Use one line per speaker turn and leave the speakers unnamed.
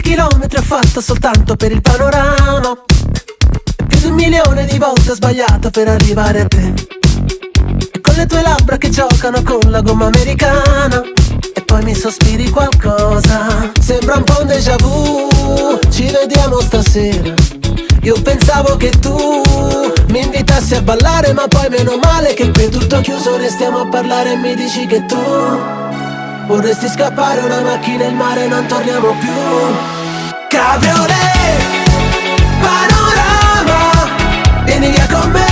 Quanti chilometri ho fatto soltanto per il panorama, e più di 1 milione di volte ho sbagliato per arrivare a te. E con le tue labbra che giocano con la gomma americana, e poi mi sospiri qualcosa. Sembra un po' un déjà vu, ci vediamo stasera. Io pensavo che tu mi invitassi a ballare, ma poi meno male che qui è tutto chiuso. Restiamo a parlare e mi dici che tu vorresti scappare, una macchina e il mare, non torniamo più. Cabriolet, panorama, vieni via con me.